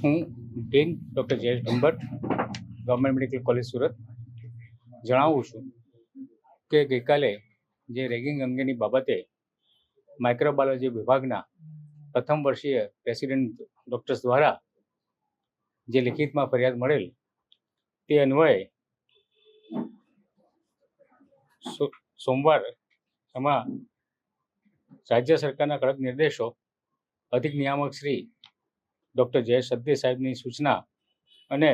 હું ડેન doctor Jayesh Bhambhat, government medical college Surat જણાવું છું કે ગઈકાલે જે રેગિંગ અંગેની બાબતે માઇક્રોબાયોલોજી વિભાગના પ્રથમ વર્ષીય રેસિડેન્ટ ડૉક્ટર્સ દ્વારા જે લિખિતમાં ફરિયાદ મળેલ તે અન્વયે સોમવાર એમાં રાજ્ય સરકારના કડક નિર્દેશો અધિક નિયામક શ્રી ડૉક્ટર જયેશ સદે સાહેબની સૂચના અને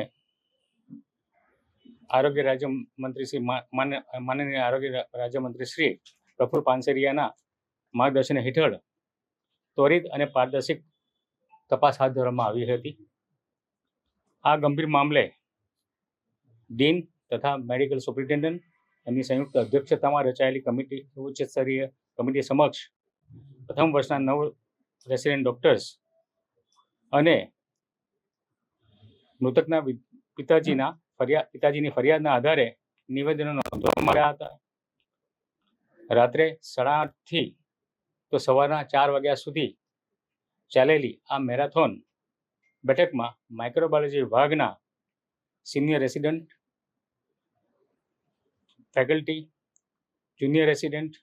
આરોગ્ય રાજ્યમંત્રી શ્રી માનનીય આરોગ્ય રાજ્યમંત્રી શ્રી પ્રફુલ પાનસેરિયાના માર્ગદર્શન હેઠળ ત્વરિત અને પારદર્શક તપાસ હાથ ધરવામાં આવી હતી. આ ગંભીર મામલે ડીન તથા મેડિકલ સુપ્રિન્ટેન્ડન્ટ એમની સંયુક્ત અધ્યક્ષતામાં રચાયેલી કમિટી ઉચ્ચ સ્તરીય કમિટી સમક્ષ પ્રથમ વર્ષના 9 રેસિડેન્ટ ડોક્ટર્સ અને મૃતકના પિતાજીની ફરિયાદના આધારે નિવેદનો નોંધવામાં આવ્યા હતા. રાત્રે 8:30 થી તો સવારના 4 વાગ્યા સુધી ચાલેલી આ મેરેથોન બેઠકમાં માઇક્રોબાયોલોજી વિભાગના senior resident, faculty, junior resident,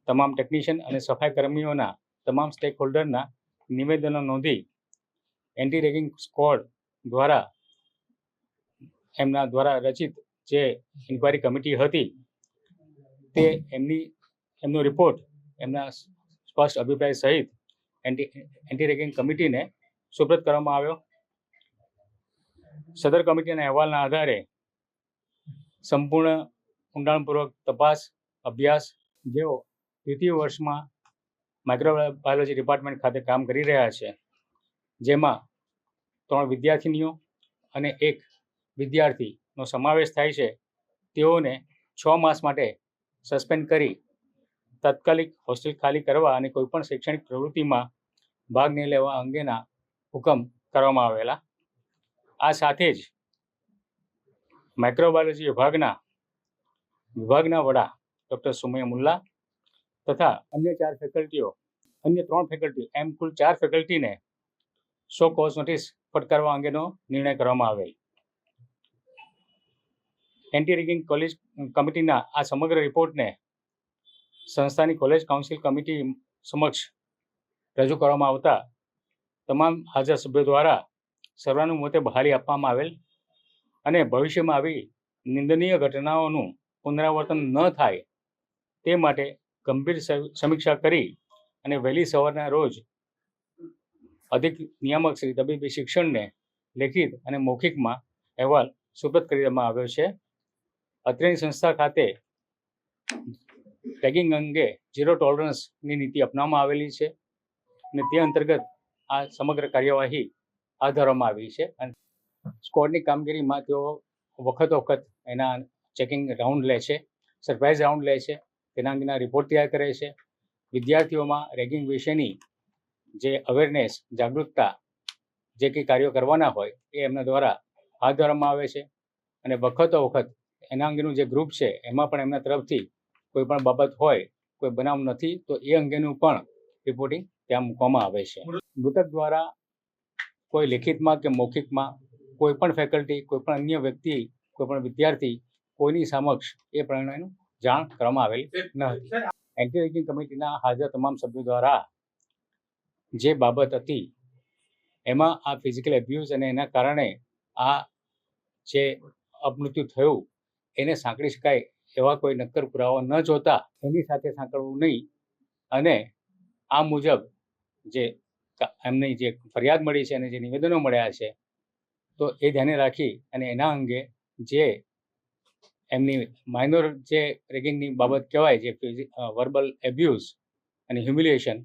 તમામ ટેકનિશિયન અને સફાઈ કર્મીઓના તમામ સ્ટેક હોલ્ડરના નિવેદનો નોંધી એન્ટી રેગિંગ સ્ક્વોડ દ્વારા એમના દ્વારા રચિત જે ઇન્ક્વાયરી કમિટી હતી તે એમનો રિપોર્ટ એમના સ્પષ્ટ અભિપ્રાય સહિત એન્ટી રેગિંગ કમિટીને સુપ્રત કરવામાં આવ્યો. સદર કમિટીના અહેવાલના આધારે સંપૂર્ણ ઊંડાણપૂર્વક તપાસ અભ્યાસ જેઓ દ્વિતીય વર્ષમાં માઇક્રોબાયોલોજી ડિપાર્ટમેન્ટ ખાતે કામ કરી રહ્યા છે, જેમાં 3 વિદ્યાર્થીનીઓ અને 1 વિદ્યાર્થીનો સમાવેશ થાય છે, તેઓને 6 માસ માટે સસ્પેન્ડ કરી તાત્કાલિક હોસ્ટેલ ખાલી કરવા અને કોઈપણ શૈક્ષણિક પ્રવૃત્તિમાં ભાગ નહીં લેવા અંગેના હુકમ કરવામાં આવેલા. આ સાથે જ માઇક્રોબાયોલોજી વિભાગના વડા ડૉક્ટર સુમૈયા મુલ્લા તથા અન્ય 3 ફેકલ્ટીઓ એમ કુલ 4 ફેકલ્ટીને સો કોઝ નોટિસ ફટકારવા અંગેનો નિર્ણય કરવામાં આવેલ. એન્ટી રેગિંગ કોલેજ કમિટીના આ સમગ્ર રિપોર્ટને સંસ્થાની કોલેજ કાઉન્સિલ કમિટી સમક્ષ રજૂ કરવામાં આવતા તમામ હાજર સભ્યો દ્વારા સર્વાનુમતે બહાલી આપવામાં આવેલ અને ભવિષ્યમાં આવી નિંદનીય ઘટનાઓનું પુનરાવર્તન ન થાય તે માટે ગંભીર સમીક્ષા કરી અને વહેલી સવારના રોજ અધિક નિયામક શ્રી તબીબી શિક્ષણને લેખિત અને મૌખિકમાં અહેવાલ સુપ્રત કરી દેવામાં આવ્યો છે. અત્રેની સંસ્થા ખાતે રેગિંગ અંગે ઝીરો ટોલરન્સની નીતિ અપનાવવામાં આવેલી છે અને તે અંતર્ગત આ સમગ્ર કાર્યવાહી હાથ ધરવામાં આવી છે. અને સ્કોડની કામગીરીમાં તેઓ વખત એના ચેકિંગ રાઉન્ડ લે છે, સરપ્રાઇઝ રાઉન્ડ લે છે, તેના અંગેના રિપોર્ટ તૈયાર કરે છે. વિદ્યાર્થીઓમાં રેગિંગ વિશેની જે અવેરનેસ જાગૃતતા જે કંઈ કાર્યો કરવાના હોય એ એમના દ્વારા હાથ ધરવામાં આવે છે અને વખત એના અંગેનું જે ગ્રુપ છે એમાં પણ એમના તરફથી કોઈ પણ બાબત હોય, કોઈ બનાવ નથી તો એ અંગેનું પણ રિપોર્ટિંગ ત્યાં મૂકવામાં આવે છે. મૃતક દ્વારા કોઈ લેખિતમાં કે મૌખિકમાં કોઈ પણ ફેકલ્ટી, કોઈ પણ અન્ય વ્યક્તિ, કોઈ પણ વિદ્યાર્થી કોઈની સમક્ષ એ પ્રમાણેનું જાણ કરવામાં આવેલી ન હતી. એન્ટી રેગિંગ કમિટીના હાજર તમામ સભ્યો દ્વારા જે બાબત હતી એમાં આ ફિઝિકલ એબ્યુઝ અને એના કારણે આ જે અપમૃત્યુ થયું એને સાંકળી શકાય એવા કોઈ નક્કર પુરાવા ન જોતા એની સાથે સાંકળવું નહીં અને આ મુજબ જે એમની જે ફરિયાદ મળી છે અને જે નિવેદનો મળ્યા છે તો એ ધ્યાને રાખી અને એના અંગે જે એમની માઇનોર જે રેગિંગની બાબત કહેવાય, જે વર્બલ એબ્યુઝ અને હ્યુમિલિએશન,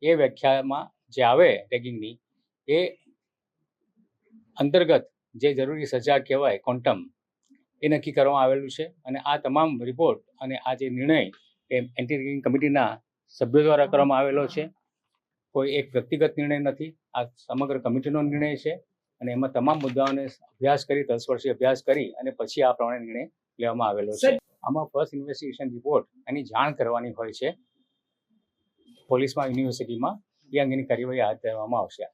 એ વ્યાખ્યામાં જે આવે રેગિંગની એ અંતર્ગત જે જરૂરી સજા કહેવાય ક્વોન્ટમ એ નક્કી કરવામાં આવેલું છે. અને આ તમામ રિપોર્ટ અને આ જે નિર્ણય એ એન્ટી રેગિંગ કમિટીના સભ્યો દ્વારા કરવામાં આવેલો છે. કોઈ એક વ્યક્તિગત નિર્ણય નથી, આ સમગ્ર કમિટીનો નિર્ણય છે અને એમાં તમામ મુદ્દાઓને તલસ્પર્શી અભ્યાસ કરી અને પછી આ પ્રમાણે નિર્ણય લેવામાં આવેલો છે. આમાં ફર્સ્ટ ઇન્વેસ્ટિગેશન રિપોર્ટ એની જાણ કરવાની હોય છે પોલીસમાં, યુનિવર્સિટીમાં, એ અંગેની કાર્યવાહી હાથ ધરવામાં આવશે.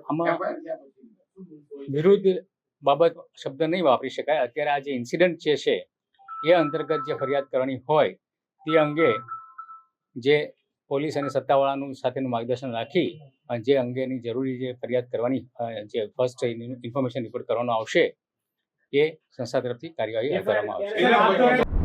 આમાં વિરુદ્ધ બાબત શબ્દ નહીં વાપરી શકાય. અત્યારે આ જે ઇન્સિડન્ટ છે એ અંતર્ગત જે ફરિયાદ કરવાની હોય તે અંગે જે પોલીસ અને સત્તાવાળાનું સાથેનું માર્ગદર્શન રાખી અને જે અંગેની જરૂરી જે ફરિયાદ કરવાની જે ફર્સ્ટ ઇન્ફોર્મેશન રિપોર્ટ કરવાનો આવશે એ સંસ્થા તરફથી કાર્યવાહી હાથ ધરવામાં આવશે.